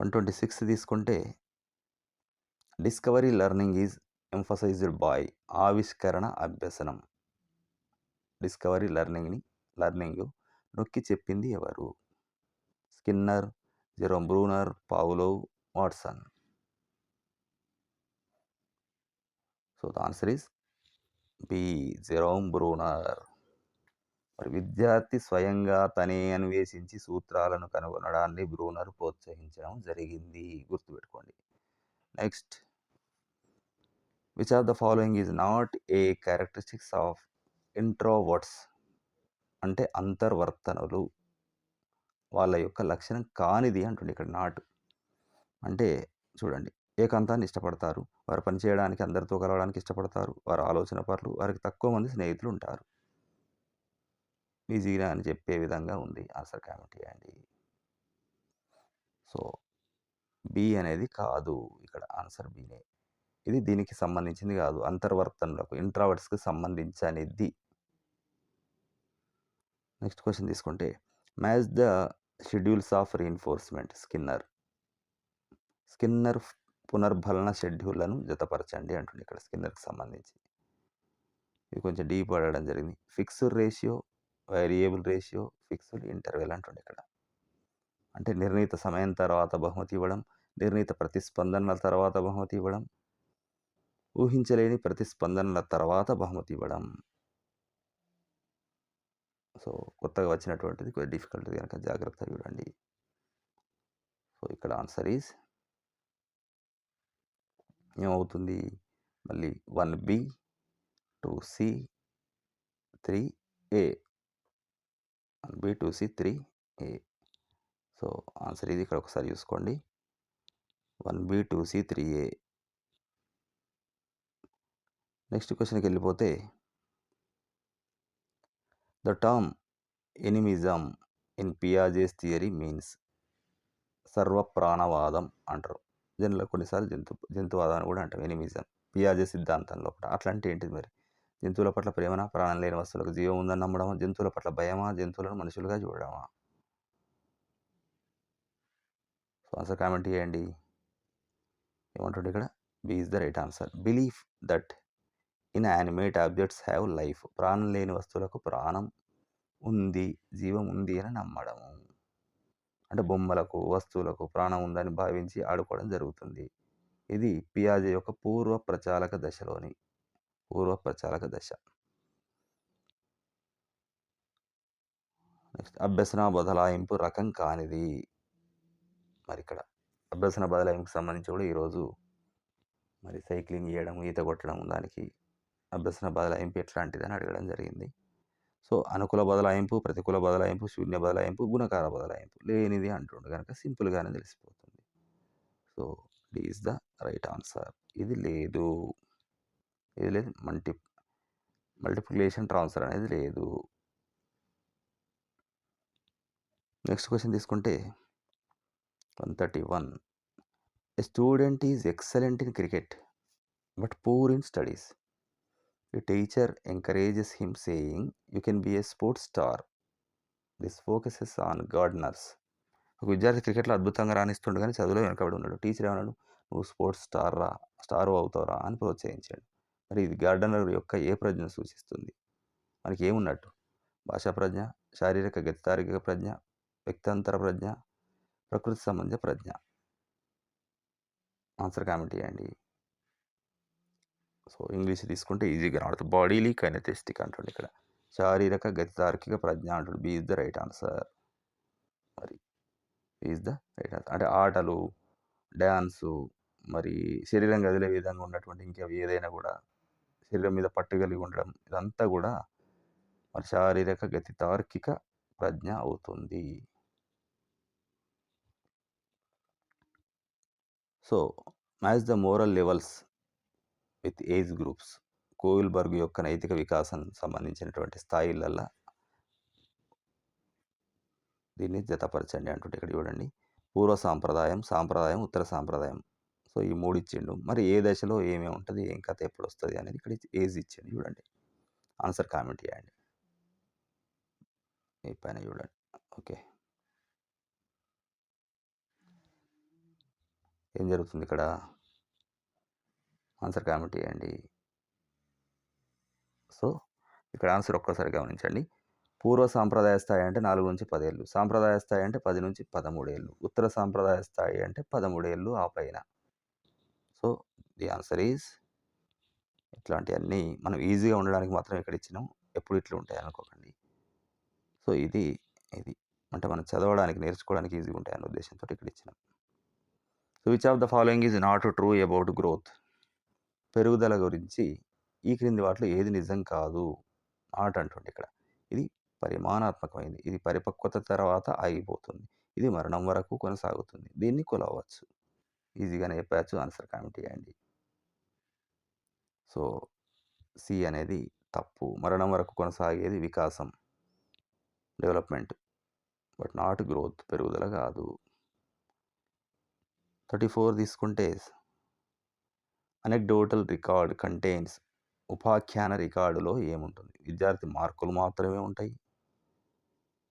126 తీసుకుంటే discovery learning is emphasized by ఆవిష్కరణ అభ్యసనం. డిస్కవరీ లెర్నింగ్ నొక్కి చెప్పింది ఎవరు? Skinner, Jerome Bruner, Pavlov, Watson. So the answer is B, Jerome Bruner. మరి విద్యార్థి స్వయంగా తనే అన్వేషించి సూత్రాలను కనుగొనడాన్ని బ్రూనర్ ప్రోత్సహించడం జరిగింది. గుర్తుపెట్టుకోండి. Next, which of the following is not A characteristics of introverts? అంటే అంతర్వర్తనులు వాళ్ళ యొక్క లక్షణం కానిది అంటుండే ఇక్కడ. నాట్ అంటే చూడండి, ఏకాంతాన్ని ఇష్టపడతారు, వారు పనిచేయడానికి అందరితో కలవడానికి ఇష్టపడతారు, వారు ఆలోచన పరులు, వారికి తక్కువ మంది స్నేహితులు ఉంటారు. ఈజీగా అని చెప్పే విధంగా ఉంది. ఆన్సర్ కామెంట్ చేయండి. సో బి అనేది కాదు, ఇక్కడ ఆన్సర్ బినే. ఇది దీనికి సంబంధించింది కాదు, అంతర్వర్తనలకు ఇంట్రావర్ట్స్కి సంబంధించనిది. నెక్స్ట్ క్వశ్చన్ తీసుకుంటే, match the schedules of reinforcement. Skinner పునర్బలన షెడ్యూళ్లను జతపరచండి అంటుంది ఇక్కడ స్కిన్నర్కి సంబంధించి. ఇది కొంచెం డీప్ అడగడం జరిగింది. Fixed ratio, variable ratio, fixed interval అంటుండే ఇక్కడ. అంటే నిర్ణీత సమయం తర్వాత బహుమతి ఇవ్వడం, నిర్ణీత ప్రతిస్పందనల తర్వాత బహుమతి ఇవ్వడం, ఊహించలేని ప్రతిస్పందనల తర్వాత బహుమతి ఇవ్వడం. సో కొత్తగా వచ్చినటువంటిది కొద్దిగా డిఫికల్ట్ కనుక జాగ్రత్తగా చూడండి. సో ఇక్కడ ఆన్సర్ ఈజ్ ఏమవుతుంది? మళ్ళీ 1B, 2C, 3A. 1B, 2C, 3A. So answer ఇది ఇక్కడ ఒకసారి చూసుకోండి. 1B, 2C, 3A. నెక్స్ట్ క్వశ్చన్కి వెళ్ళిపోతే, the term animism in Piaget's theory means. సర్వప్రాణవాదం అంటారు. దీనిలో కొన్నిసార్లు జంతువాదాన్ని కూడా అంటాం ఎనిమిజం. పియాజే సిద్ధాంతంలో అట్లా అంటే ఏంటిది మరి? జంతువుల పట్ల ప్రేమన, ప్రాణం లేని వస్తువులకు జీవం ఉందని నమ్మడమా, జంతువుల పట్ల భయమా, జంతువులను మనుషులుగా చూడడమా? సో ఆన్సర్ కామెంట్ చేయండి. ఏమంటుండే ఇక్కడ? B is the right answer. Belief that inanimate objects have life. ప్రాణం లేని వస్తువులకు ప్రాణం ఉంది, జీవం ఉంది అని నమ్మడము. అంటే బొమ్మలకు, వస్తువులకు ప్రాణం ఉందని భావించి ఆడుకోవడం జరుగుతుంది. ఇది పియాజే యొక్క పూర్వ ప్రచాలక దశ. నెక్స్ట్, అభ్యసన బదలాయింపు రకం కానిది. మరి ఇక్కడ అభ్యసన బదలాయింపుకి సంబంధించి కూడా ఈరోజు మరి సైక్లింగ్ చేయడం, ఈత కొట్టడం, దానికి అభ్యసన బదలాయింపు ఎట్లాంటిదని అడగడం జరిగింది. సో అనుకూల బదలాయింపు, ప్రతికూల బదలాయింపు, శూన్య బదలాయింపు, గుణకార బదలాయింపు. లేనిది అంటుండు కనుక సింపుల్గానే తెలిసిపోతుంది. So D is the right answer. ఇది లేదు. మల్టిప్లికేషన్ ట్రాన్స్ఫర్ అనేది లేదు. నెక్స్ట్ క్వశ్చన్ తీసుకుంటే 131. A student is excellent in cricket but poor in studies. A teacher encourages him saying, "You can be a sports star." This focuses on gardeners. ఒక విద్యార్థి క్రికెట్లో అద్భుతంగా రాణిస్తుండు కానీ చదువులో వెనకబడి ఉన్నాడు. టీచర్ ఏమన్నాడు? "నువ్వు స్పోర్ట్స్ స్టార్ అవుతావురా" అని ప్రోత్సహించాడు. మరి ఇది గార్డెనర్ యొక్క ఏ ప్రజ్ఞను సూచిస్తుంది? మనకి ఏమున్నట్టు? భాషా ప్రజ్ఞ, శారీరక గతితార్కిక ప్రజ్ఞ, వ్యక్తాంతర ప్రజ్ఞ, ప్రకృతి సంబంధ ప్రజ్ఞ. ఆన్సర్ కామెంట్ చేయండి. సో ఇంగ్లీష్ తీసుకుంటే ఈజీగా కనబడుతుంది. బాడీలీ కైనెటిస్టిక్ అంటుండే ఇక్కడ. శారీరక గతితార్కిక ప్రజ్ఞ అంటుండే. B is the right answer. మరి ఈజ్ ద రైట్ ఆన్సర్. అంటే ఆటలు, డ్యాన్సు, మరి శరీరం కదిలే విధంగా ఉన్నటువంటి ఇంకా ఏదైనా కూడా శరీరం మీద పట్టు కలిగి ఉండడం, ఇదంతా కూడా మరి శారీరక గతితార్కిక ప్రజ్ఞ అవుతుంది. So match the moral levels with age groups. Kohlberg యొక్క నైతిక వికాసం సంబంధించినటువంటి స్థాయిలల్లో దీన్ని జతపరచండి అంటుంటే ఇక్కడ చూడండి. పూర్వ సాంప్రదాయం, ఉత్తర సాంప్రదాయం. సో ఈ 3 ఇచ్చిండు. మరి ఏ దశలో ఏమేమి ఉంటుంది, ఏం కథ ఎప్పుడు వస్తుంది అనేది ఇక్కడ ఏజ్ ఇచ్చిండు. చూడండి. ఆన్సర్ కామెంట్ చేయండి. ఈ పైన చూడండి. ఓకే. ఏం జరుగుతుంది ఇక్కడ? ఆన్సర్ కామెంట్ చేయండి. సో, ఇక్కడ ఆన్సర్ ఒక్కసారి గమనించండి. పూర్వ సాంప్రదాయ స్థాయి అంటే 4-10 ఏళ్ళు. సాంప్రదాయ స్థాయి అంటే 10-13 ఏళ్ళు. ఉత్తర సాంప్రదాయ స్థాయి అంటే 13 ఏళ్ళు ఆ పైన. సో, ది ఆన్సర్ ఈజ్ ఇట్లాంటియన్నీ మనం ఈజీగా ఉండడానికి మాత్రం ఇక్కడ ఇచ్చినాం. ఎప్పుడు ఇట్లా ఉంటాయి అనుకోకండి. సో, ఇది అంటే మనం చదవడానికి, నేర్చుకోవడానికి ఈజీగా ఉంటాయన్న ఉద్దేశంతో ఇక్కడ ఇచ్చినాం. So, which of the following is not true about growth? పెరుగుదల గురించి ఈ క్రింది వాటిలో ఏది నిజం కాదు? నాట్ అంటుండే ఇక్కడ. ఇది పరిమాణాత్మకమైంది. ఇది పరిపక్వత తర్వాత ఆగిపోతుంది. ఇది మరణం వరకు కొనసాగుతుంది. దీన్ని కొలవచ్చు. ఈజీగానే చెప్పచ్చు. ఆన్సర్ కామెంట్ చేయండి. సో, సి అనేది తప్పు. మరణం వరకు కొనసాగేది వికాసం, డెవలప్మెంట్, బట్ నాట్ గ్రోత్, పెరుగుదల కాదు. 34 తీసుకుంటే అనెక్డోటల్ రికార్డ్ కంటైన్స్, ఉపాఖ్యాన రికార్డులో ఏముంటుంది? విద్యార్థి మార్కులు మాత్రమే ఉంటాయి.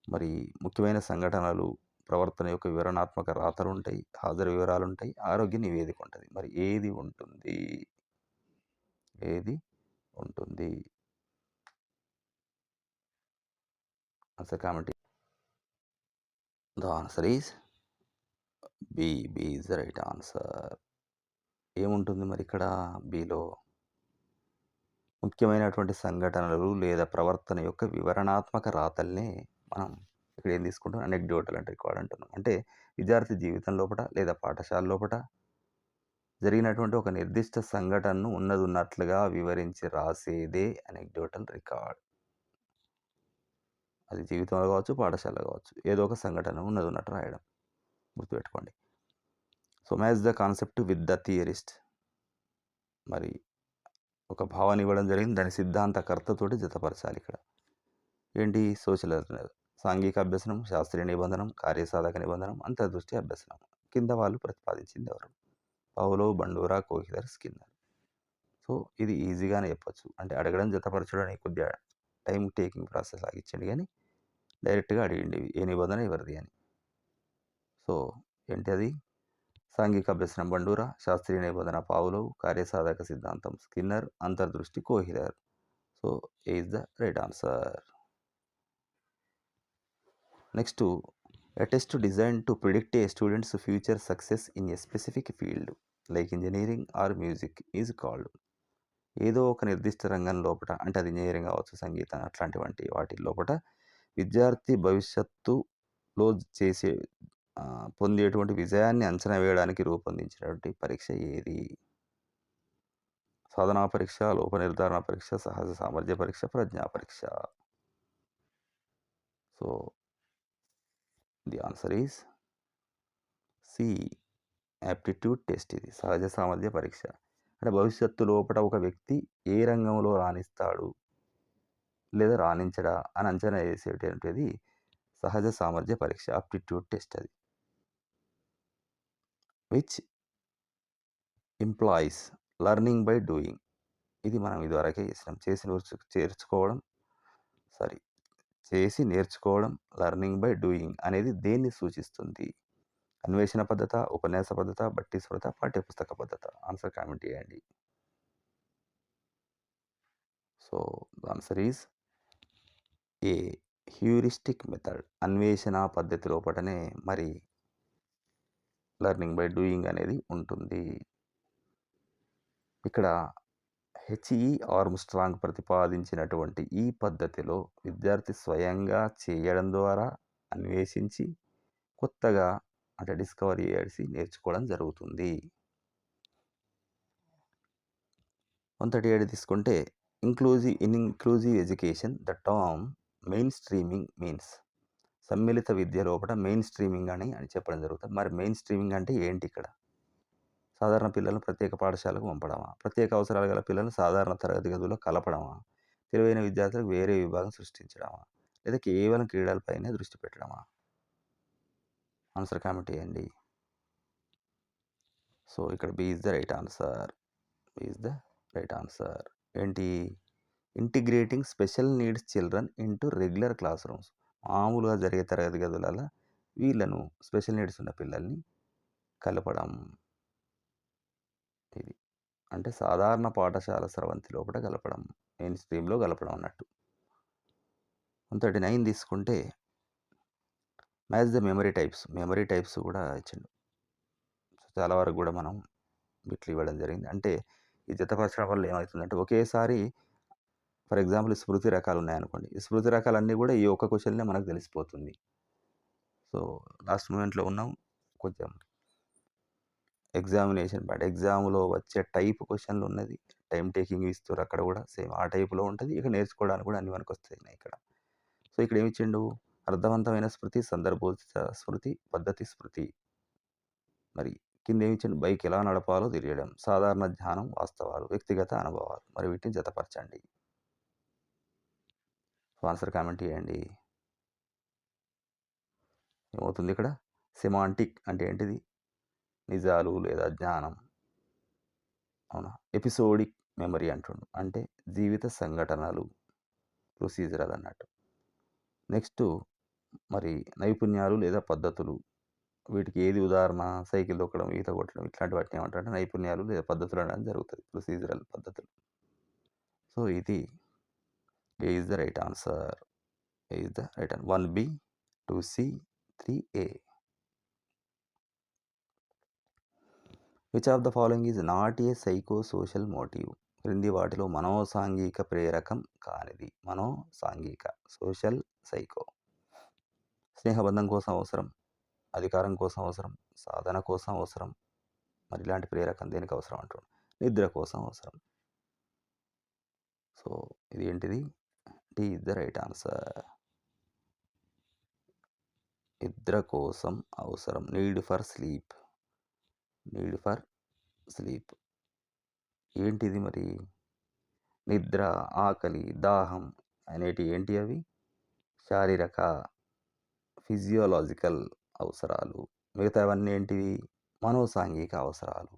మరి ముఖ్యమైన సంఘటనలు, ప్రవర్తన యొక్క వివరణాత్మక రాతలు ఉంటాయి, హాజరు వివరాలు ఉంటాయి, ఆరోగ్య నివేదిక ఉంటుంది. మరి ఏది ఉంటుంది? ఏది ఉంటుంది? Answer comment. The answer is B. B is the right answer. ఏముంటుంది మరి ఇక్కడ బిలో? ముఖ్యమైనటువంటి సంఘటనలు లేదా ప్రవర్తన యొక్క వివరణాత్మక రాతల్నే మనం ఇక్కడ ఏం తీసుకుంటాం? అనెక్డోటల్ అంటే రికార్డ్ అంటున్నాం. అంటే విద్యార్థి జీవితం లోపట లేదా పాఠశాల లోపట జరిగినటువంటి ఒక నిర్దిష్ట సంఘటనను ఉన్నట్లుగా వివరించి రాసేదే అనెక్డోటల్ రికార్డ్. అది జీవితంలో కావచ్చు, పాఠశాలలో కావచ్చు, ఏదో ఒక సంఘటన ఉన్నట్టు రాయడం. గుర్తుపెట్టుకోండి. So, match the concept with the theorist. మరి ఒక భావన ఇవ్వడం జరిగింది, దాని సిద్ధాంతకర్తతోటి జతపరచాలి. ఇక్కడ ఏంటి? సోషల్ సాంఘిక అభ్యసనం, శాస్త్రీయ నిబంధనం, కార్యసాధక నిబంధనం, అంతర్దృష్టి అభ్యసనం. కింద వాళ్ళు ప్రతిపాదించింది ఎవరు? పౌలోవ్, బండూరా, కోహిలర్, స్కిన్నర్. సో, ఇది ఈజీగానే చెప్పొచ్చు. అంటే అడగడం, జతపరచడానికి కొద్దిగా టైం టేకింగ్ ప్రాసెస్ లాగా ఇచ్చింది, కానీ డైరెక్ట్గా అడిగిండి ఏ నిబంధన ఎవరిది అని. సో, ఏంటి అది? సాంఘిక అభ్యసనం బండూరా, శాస్త్రీయ నిబంధన పావులోవ్, కార్యసాధక సిద్ధాంతం స్కిన్నర్, అంతర్దృష్టి Kohler. So, A is the right answer. Next, a test designed to predict a student's future success in a specific field like engineering or music is called. ఏదో ఒక నిర్దిష్ట రంగం లోపల, అంటే అది ఇంజనీరింగ్ కావచ్చు, సంగీతం, అట్లాంటివంటి వాటి లోపల విద్యార్థి భవిష్యత్తులో పొందేటువంటి విజయాన్ని అంచనా వేయడానికి రూపొందించినటువంటి పరీక్ష ఏది? సాధనా పరీక్ష, లోప నిర్ధారణ పరీక్ష, సహజ సామర్థ్య పరీక్ష, ప్రజ్ఞా పరీక్ష. So, the answer is C, aptitude test. ఇది సహజ సామర్థ్య పరీక్ష. అంటే భవిష్యత్తు లోపల ఒక వ్యక్తి ఏ రంగంలో రాణిస్తాడు లేదా రాణించడా అని అంచనా వేసేటువంటిది సహజ సామర్థ్య పరీక్ష, ఆప్టిట్యూడ్ టెస్ట్. అది which employees learning by doing. ఇది మనం ఇదివరకే చేసినాం. చేసి నేర్చుకోవడం, లర్నింగ్ బై డూయింగ్ అనేది దేన్ని సూచిస్తుంది? అన్వేషణ పద్ధత, ఉపన్యాస పద్ధత, బట్టి స్మృత, పాఠ్యపుస్తక పద్ధత. ఆన్సర్ కామెంట్ చేయండి. So, the answer is a, heuristic method. అన్వేషణ పద్ధతి లోపటనే మరి లర్నింగ్ బై డూయింగ్ అనేది ఉంటుంది. ఇక్కడ హెచ్ఈ ఆర్మ్స్ట్రాంగ్ ప్రతిపాదించినటువంటి ఈ పద్ధతిలో విద్యార్థి స్వయంగా చేయడం ద్వారా అన్వేషించి కొత్తగా అంటే డిస్కవరీ చేసి నేర్చుకోవడం జరుగుతుంది. 137 తీసుకుంటే inclusive education the term main streaming means. సమ్మిళిత విద్య లోపల మెయిన్ స్ట్రీమింగ్ అని చెప్పడం జరుగుతుంది. మరి మెయిన్ స్ట్రీమింగ్ అంటే ఏంటి? ఇక్కడ సాధారణ పిల్లలను ప్రత్యేక పాఠశాలకు పంపడమా? ప్రత్యేక అవసరాలు గల పిల్లలను సాధారణ తరగతి గదుల్లో కలపడమా? తెలివైన విద్యార్థులకు వేరే విభాగం సృష్టించడమా? లేదా కేవలం క్రీడలపైనే దృష్టి పెట్టడమా? ఆన్సర్ కామెంట్ చేయండి. సో, ఇక్కడ B is the right answer. B is the right answer. ఏంటి? Integrating special needs children into regular classrooms. మామూలుగా జరిగే తరగతి గదులలో వీళ్ళను, స్పెషల్ నీడ్స్ ఉన్న పిల్లల్ని కలపడం. అంటే సాధారణ పాఠశాల స్రవంతి లోపట గలపడం. మెయిన్ స్ట్రీమ్‌లో గలపడం అన్నట్టు. 139 తీసుకుంటే match the memory types. Memory types గూడా ఇచ్చిండు. చాలా వరకు గూడా మనం బిట్లు ఇవ్వడం జరిగింది. అంటే ఈ జతపరచడం వల్ల ఏమైతుందంటే ఒకేసారి ఫర్ ఎగ్జాంపుల్ స్మృతి రకాలున్నాయనుకోండి. ఈ స్మృతి రకాలన్నీ గూడా ఈ ఒక్క క్వెషన్‌లో మనకు తెలిసిపోతుంది. సో, లాస్ట్ మూమెంట్‌లో ఉన్నాం. కొంచెం ఎగ్జామినేషన్ బట్ ఎగ్జామ్‌లో వచ్చే టైప్ క్వెషన్‌లున్నది. టైమ్ టేకింగ్ ఇస్తుర్రు అక్కడ గూడా సేమ్ ఆ టైప్‌లో ఉంటది. ఇక నేర్చుకోవడానికి గూడా అన్నీ పనికొస్తాయి ఇక్కడ. సో, ఇక్కడ ఏమిచ్చిండు? అర్థవంతమైన స్మృతి, సందర్భోచిత స్మృతి, పద్ధతి స్మృతి. మరి కిందేమిచ్చిండు? బైక్ ఎలా నడపాలో తెలియడం, సాధారణ జ్ఞానం, వాస్తవాలు, వ్యక్తిగత అనుభవాలు. మరి వీటిని జతపరచండి. సో, ఆన్సర్ కామెంట్ చేయండి. ఏమవుతుంది ఇక్కడ? సెమాంటిక్ అంటే ఏంటిది? నిజాలు లేదా జ్ఞానం. అవునా? ఎపిసోడిక్ మెమరీ అంటుండు. అంటే జీవిత సంఘటనలు, ప్రొసీజరల్ అన్నట్టు. నెక్స్టు మరి నైపుణ్యాలు లేదా పద్ధతులు. వీటికి ఏది ఉదాహరణ? సైకిల్ తొక్కడం, ఈత కొట్టడం ఇట్లాంటి వాటిని ఏమంటారంటే నైపుణ్యాలు లేదా పద్ధతులు అనడం జరుగుతది. ప్రొసీజరల్ పద్ధతులు. సో, ఇది A is the right answer. A is the right 1B, 2C, 3A. Which of the following is not a psychosocial motive? క్రింది వాటిలో మనోసాంఘిక ప్రేరకం కానిది. మనోసాంఘిక సోషల్ సైకో. స్నేహబంధం కోసం అవసరం, అధికారం కోసం అవసరం, సాధన కోసం అవసరం. మరి ఇలాంటి ప్రేరకం దేనికి అవసరం అంటుండు? నిద్ర కోసం అవసరం. సో, ఇది ఏంటిది? D is the right answer. నిద్ర కోసం అవసరం. Need for sleep. Need for sleep. ఏంటిది మరి? నిద్ర, ఆకలి, దాహం అనేటివి ఏంటి అవి? శారీరక ఫిజియోలాజికల్ అవసరాలు. మిగతావన్నీ ఏంటివి? మనోసాంఘిక అవసరాలు.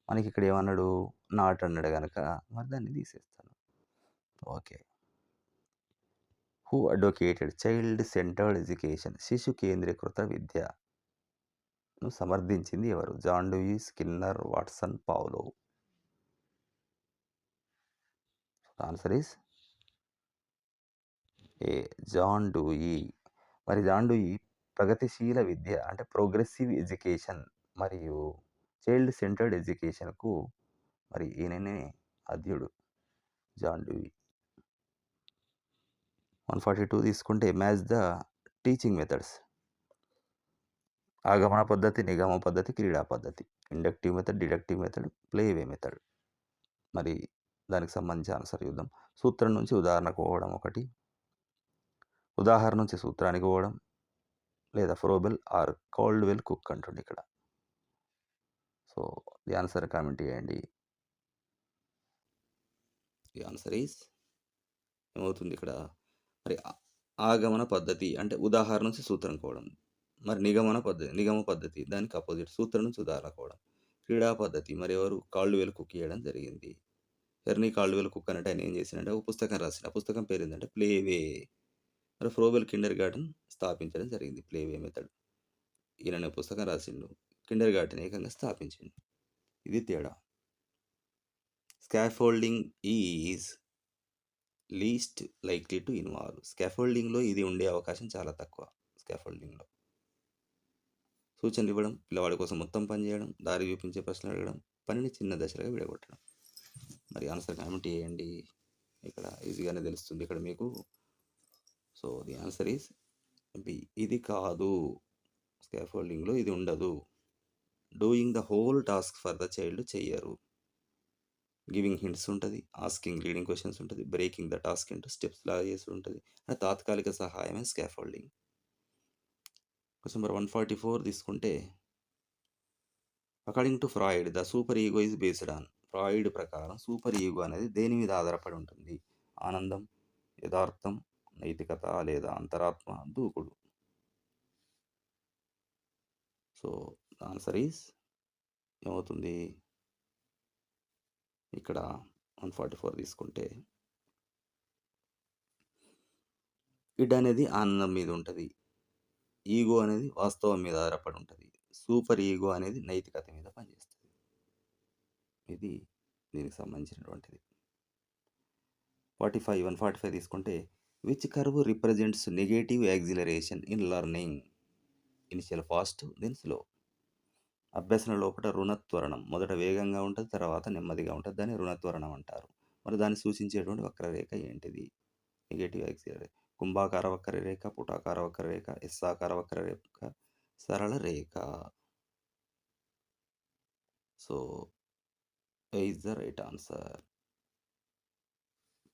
మనకిక్కడ ఏమన్నాడు? నాట్ అన్నాడు గనక మరి దాన్ని తీసేస్తాను. Okay. Who advocated child centered education? శిశు కేంద్రీకృత విద్యను సమర్థించింది ఎవరు? John Dewey, Skinner, Watson, Pavlov. Answer is A. John Dewey. మరి జాన్ డూయి ప్రగతిశీల విద్య అంటే ప్రోగ్రెసివ్ ఎడ్యుకేషన్ మరియు చైల్డ్ సెంటర్డ్ ఎడ్యుకేషన్‌కు మరి ఈయననే ఆద్యుడు జాన్ డూయి. 142 తీసుకుంటే మ్యాచ్ ద టీచింగ్ మెథడ్స్. ఆగమన పద్ధతి, నిగమ పద్ధతి, క్రీడా పద్ధతి. Inductive method, deductive method, play way method. మరి దానికి సంబంధించి ఆన్సర్ చూద్దాం. సూత్రం నుంచి ఉదాహరణకు పోవడం ఒకటి. ఉదాహరణ నుంచి సూత్రానికి పోవడం. లేదా ఫ్రోబెల్ ఆర్ కాల్డ్‌వెల్ కుక్ అంటుండు ఇక్కడ. సో, ది ఆన్సర్ కామెంట్ చేయండి. ది ఆన్సర్ ఈస్ ఏమవుతుంది ఇక్కడ? మరి ఆగమన పద్ధతి అంటే ఉదాహరణ నుంచి సూత్రం కోవడం. మరి నిగమ పద్ధతి దానికి అపోజిట్. సూత్రం నుంచి ఉదాహరణ కోవడం. క్రీడా పద్ధతి మరి ఎవరు? కాల్డ్‌వెల్ కుక్ ఇయ్యడం జరిగింది. ఎర్నీ కాల్డ్‌వెల్ కుక్ అనేటి ఆయన ఏం చేసిండంటే ఒక పుస్తకం రాసిండు. ఆ పుస్తకం పేరేందంటే ప్లే వే. మరి ఫ్రోబెల్ కిండర్‌గార్టెన్ స్థాపించడం జరిగింది. Play way method. ఈయననే పుస్తకం రాసిండు. కిండర్‌గార్టెన్ ఏకంగా స్థాపించిండు. ఇది తేడా. Scaffolding is least likely to involve. స్కాఫోల్డింగ్‌లో ఇది ఉండే అవకాశం చాలా తక్కువ. స్కాఫోల్డింగ్‌లో సూచనలు ఇవ్వడం, పిల్లవాడి కోసం మొత్తం పని చేయడం, దారి చూపించే ప్రశ్నలు అడగడం, పనిని చిన్న దశలుగా విడగొట్టడం. మరి ఆన్సర్ కామెంట్ చేయండి. ఇక్కడ ఈజీగానే తెలుస్తుంది ఇక్కడ మీకు. So, the answer is B. ఇది కాదు. స్కాఫోల్డింగ్‌లో ఇది ఉండదు. Doing the whole task for the child చెయ్యరు. గివింగ్ హింట్స్ ఉంటది. ఆస్కింగ్ లీడింగ్ క్వెషన్స్ ఉంటది. Breaking the task into steps లాగా చేసుడు ఉంటది. తాత్కాలిక సహాయమే స్కాఫోల్డింగ్. క్వెషన్ నెంబర్ 144 తీసుకుంటే according to Freud the super ego is based on. Freud ప్రకారం సూపర్ ఈగో అనేది దేని మీద ఆధారపడి ఉంటుంది? ఆనందం, యథార్థం, నైతికత లేదా అంతరాత్మ, దూకుడు. సో, ఆన్సర్ ఈస్ ఏమవుతుంది? ఇక్కడ 144 తీసుకుంటే ఇడ్ అనేది ఆనందం మీద ఉంటది. ఈగో అనేది వాస్తవం మీద ఆధారపడి ఉంటది. సూపర్ ఈగో అనేది నైతికత మీద పనిచేస్తది. ఇది దీనికి సంబంధించినటువంటిది. 145 తీసుకుంటే which curve represents negative acceleration in learning? Initial fast then slow. అభ్యసన లోపల రుణత్వరణం మొదట వేగంగా ఉంటుంది, తర్వాత నెమ్మదిగా ఉంటుంది. దాన్ని రుణత్వరణం అంటారు. మరి దాన్ని సూచించేటువంటి వక్రరేఖ ఏంటిది? Negative acceleration. కుంభాకార వక్రరేఖ, పుటాకార వక్రరేఖ, ఎస్సాకార వక్రరేఖ, సరళ రేఖ. So A is the right answer.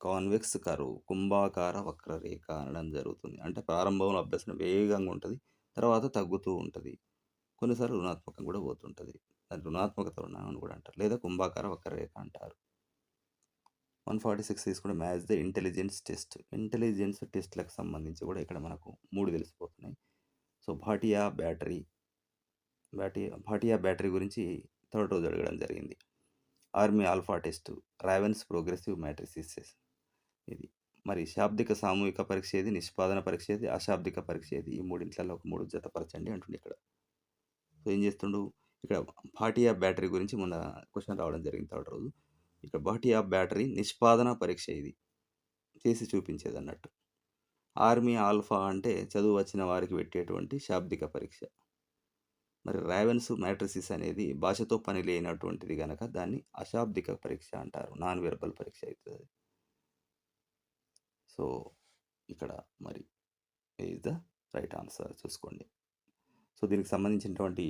Convex curve కుంభాకార వక్రరేఖ అనడం జరుగుతుంది. అంటే ప్రారంభంలో అభ్యసనం వేగంగా ఉంటుంది, తర్వాత తగ్గుతూ ఉంటుంది. కొన్నిసార్లు రుణాత్మకంగా కూడా పోతుంటుంది. అది రుణాత్మక త్వరణం అని కూడా అంటారు, లేదా కుంభాకార వక్రరేఖ అంటారు. 146 తీసుకుంటే match the intelligence test. Intelligence టెస్ట్లకు సంబంధించి కూడా ఇక్కడ మనకు 3 తెలిసిపోతున్నాయి. సో భాటియా బ్యాటరీ గురించి థర్డ్ రోజు అడగడం జరిగింది. Army alpha test, Raven's progressive matrices ఇది. మరి శాబ్దిక సామూహిక పరీక్ష ఏది, నిష్పాదన పరీక్ష ఏది, అశాబ్దిక పరీక్ష ఏది? ఈ మూడింట్లలో ఒక 3 జతపరచండి అంటుండే ఇక్కడ. సో ఏం చేస్తుండు ఇక్కడ, భాటియా బ్యాటరీ గురించి మొన్న క్వశ్చన్ రావడం జరిగింది థర్డ్ రోజు. ఇక్కడ భాటియా బ్యాటరీ నిష్పాదన పరీక్ష ఇది, చేసి చూపించేది అన్నట్టు. ఆర్మీ ఆల్ఫా అంటే చదువు వచ్చిన వారికి పెట్టేటువంటి శాబ్దిక పరీక్ష. మరి రావెన్స్ మ్యాట్రిసిస్ అనేది భాషతో పని లేనటువంటిది కనుక దాన్ని అశాబ్దిక పరీక్ష అంటారు, నాన్ వెర్బల్ పరీక్ష అవుతుంది. సో ఇక్కడ మరి ఈజ్ ద రైట్ ఆన్సర్ చూసుకోండి. సో దీనికి సంబంధించినటువంటి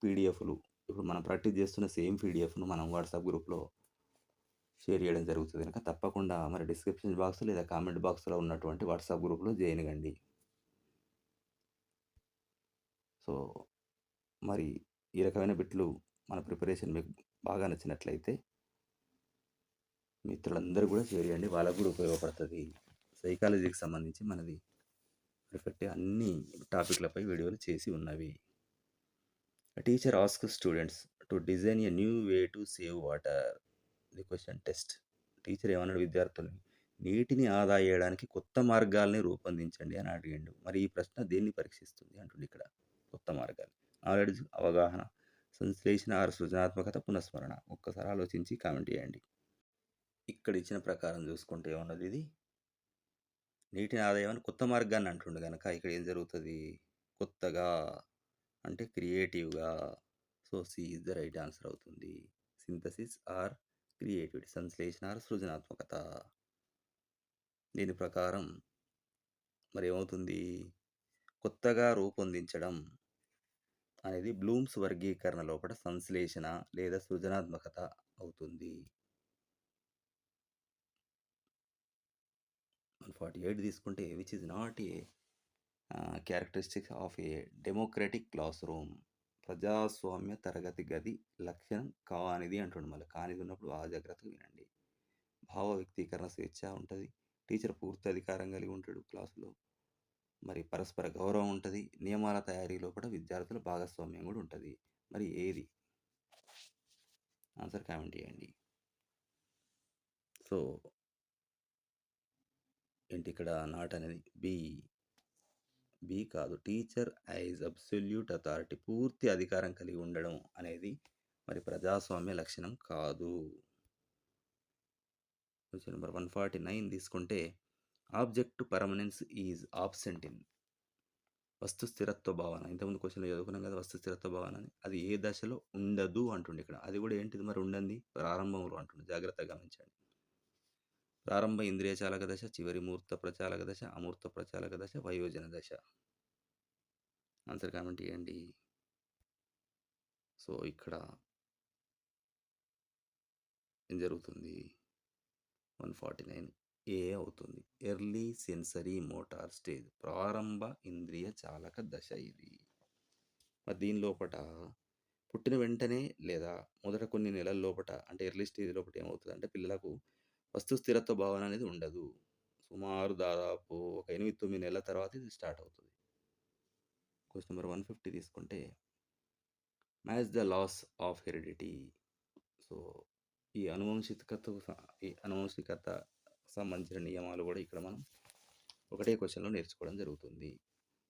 పీడిఎఫ్లు ఇప్పుడు మనం ప్రాక్టీస్ చేస్తున్న సేమ్ పీడిఎఫ్ను మనం వాట్సాప్ గ్రూప్లో షేర్ చేయడం జరుగుతుంది కనుక తప్పకుండా మరి డిస్క్రిప్షన్ బాక్స్ లేదా కామెంట్ బాక్స్లో ఉన్నటువంటి వాట్సాప్ గ్రూప్లో జాయిన్ కండి. సో మరి ఈ రకమైన బిట్లు మన ప్రిపరేషన్ మీకు బాగా నచ్చినట్లయితే మిత్రులందరూ కూడా షేర్ చేయండి, వాళ్ళకు కూడా ఉపయోగపడుతుంది. సైకాలజీకి సంబంధించి మనది పెట్టే అన్ని టాపిక్లపై వీడియోలు చేసి ఉన్నవి. Teacher ask students to design a new way to save water. The question test. Teacher ఏమన్నాడు విద్యార్థుల్ని, నీటిని ఆదా చేయడానికి కొత్త మార్గాల్ని రూపొందించండి అని అడిగిండు. మరి ఈ ప్రశ్న దేన్ని పరీక్షిస్తుంది అంటుంది ఇక్కడ. కొత్త మార్గాలు, నాలెడ్జ్, అవగాహన, సంశ్లేషణ ఆర్ సృజనాత్మకత, పునఃస్మరణ. ఒక్కసారి ఆలోచించి కామెంట్ చేయండి. ఇక్కడ ఇచ్చిన ప్రకారం చూసుకుంటే ఏమన్నది, ఇది నీటిని ఆదాయం అని కొత్త మార్గాన్ని అంటుండు కనుక ఇక్కడ ఏం జరుగుతుంది, కొత్తగా అంటే క్రియేటివ్గా. So C is the right answer అవుతుంది. సింథసిస్ ఆర్ క్రియేటివిటీ, సంశ్లేషణ ఆర్ సృజనాత్మకత. దీని ప్రకారం మరి ఏమవుతుంది, కొత్తగా రూపొందించడం అనేది బ్లూమ్స్ వర్గీకరణ లోపల సంశ్లేషణ లేదా సృజనాత్మకత అవుతుంది. 148 తీసుకుంటే which is not a characteristics of A democratic class room. ప్రజాస్వామ్య తరగతి గది లక్షణం కానిది అంటుండు. మళ్ళీ కానిది ఉన్నప్పుడు ఆ జాగ్రత్తగా వినండి. భావ వ్యక్తీకరణ స్వేచ్ఛ ఉంటుంది, టీచర్ పూర్తి అధికారం కలిగి ఉంటాడు క్లాసులో, మరి పరస్పర గౌరవం ఉంటుంది, నియమాల తయారీలో కూడా విద్యార్థుల భాగస్వామ్యం కూడా ఉంటుంది. మరి ఏది ఆన్సర్ కామెంట్ చేయండి. సో ఏంటి ఇక్కడ నాట్ అనేది బి కాదు. టీచర్ యాజ్ అబ్సల్యూట్ అథారిటీ, పూర్తి అధికారం కలిగి ఉండడం అనేది మరి ప్రజాస్వామ్య లక్షణం కాదు. క్వశ్చన్ నెంబర్ 149 తీసుకుంటే object permanence is absent in. వస్తు స్థిరత్వ భావన, ఇంతకుముందు క్వశ్చన్లో చదువుకున్నాం కదా వస్తు స్థిరత్వ భావన అని, అది ఏ దశలో ఉండదు అంటుండే ఇక్కడ. అది కూడా ఏంటిది మరి ఉండండి, ప్రారంభంలో అంటుండే, జాగ్రత్తగా గమనించండి. ప్రారంభ ఇంద్రియ చాలక దశ, చివరి మూర్త ప్రచాలక దశ, అమూర్త ప్రచాలక దశ, వయోజన దశ. ఆన్సర్ కామెంట్ చేయండి. సో ఇక్కడ ఏం జరుగుతుంది, 149 ఏ అవుతుంది. ఎర్లీ సెన్సరీ మోటార్ స్టేజ్, ప్రారంభ ఇంద్రియ చాలక దశ ఇది. మరి దీని లోపట పుట్టిన వెంటనే లేదా మొదట కొన్ని నెలల లోపట అంటే ఎర్లీ స్టేజ్ లోపల ఏమవుతుంది అంటే పిల్లలకు వస్తు స్థిరత్వ భావన అనేది ఉండదు. సుమారు దాదాపు ఒక 8-9 నెలల తర్వాత ఇది స్టార్ట్ అవుతుంది. క్వశ్చన్ నెంబర్ 150 తీసుకుంటే match the laws of heredity. So ఈ అనువంశికత సంబంధించిన నియమాలు కూడా ఇక్కడ మనం ఒకటే క్వశ్చన్లో నేర్చుకోవడం జరుగుతుంది.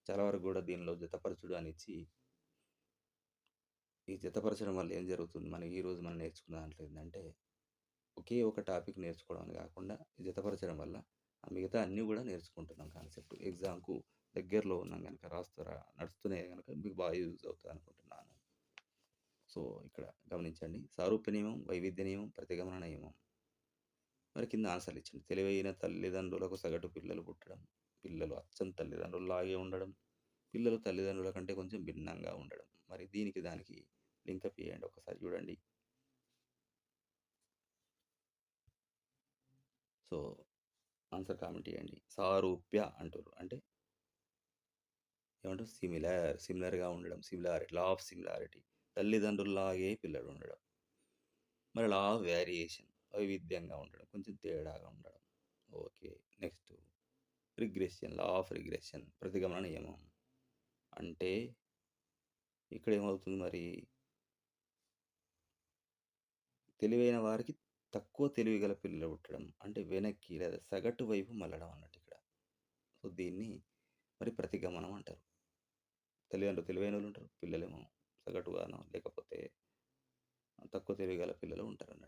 చాలా వరకు కూడా దీనిలో జతపరచుడు అని ఇచ్చి, ఈ జతపరచడం వల్ల ఏం జరుగుతుంది, మనం ఈరోజు మనం నేర్చుకున్న దాంట్లో ఏంటంటే ఒకే ఒక టాపిక్ నేర్చుకోవడం అని గాకుండా జతపరచడం వల్ల ఆ మిగతా అన్నీ గూడా నేర్చుకుంటున్నాం కాన్సెప్ట్. ఎగ్జామ్‌కు దగ్గరలో ఉన్నాం గనక నడుస్తున్నాయి గనక మీకు బాగా యూజ్ అవుతదనుకుంటున్నాను. సో, ఇక్కడ గమనించండి. సారూప్య నియమం, వైవిధ్య నియమం, ప్రతిగమన నియమం. మరి కింద ఆన్సర్‌లిచ్చిండు. తెలివైన తల్లిదండ్రులకు సగటు పిల్లలు పుట్టడం, పిల్లలు అచ్చం తల్లిదండ్రుల్లాగే ఉండడం, పిల్లలు తల్లిదండ్రుల కంటే కొంచెం భిన్నంగా ఉండడం. మరి దీనికి దానికి లింకప్ చేయండి ఒకసారి చూడండి. సో, ఆన్సర్ కామెంట్ చేయండి. సారూప్య అంటుర్రు. అంటే ఏమంటారు? సిమిలర్‌గా ఉండడం. Similarity, law of similarity. తల్లిదండ్రుల్లాగే పిల్లలు ఉండడం. మరి లా ఆఫ్ వేరియేషన్ వైవిధ్యంగా ఉండడం. కొంచెం తేడాగా ఉండడం. Okay. Next law of regression ప్రతిగమన నియమం. అంటే ఇక్కడ ఏమవుతుంది మరి? తెలివైన వారికి తక్కువ తెలివి గల పిల్లలు పుట్టడం. అంటే వెనక్కి లేదా సగటు వైపు మళ్ళడం అన్నట్టు ఇక్కడ. సో, దీన్ని మరి ప్రతిగమనం అంటారు. తల్లిదండ్రులు తెలివైనోళ్ళుంటారు. పిల్లలేమో సగటుగానో లేకపోతే తక్కువ తెలివి గల పిల్లలు ఉంటారన్నట్టు.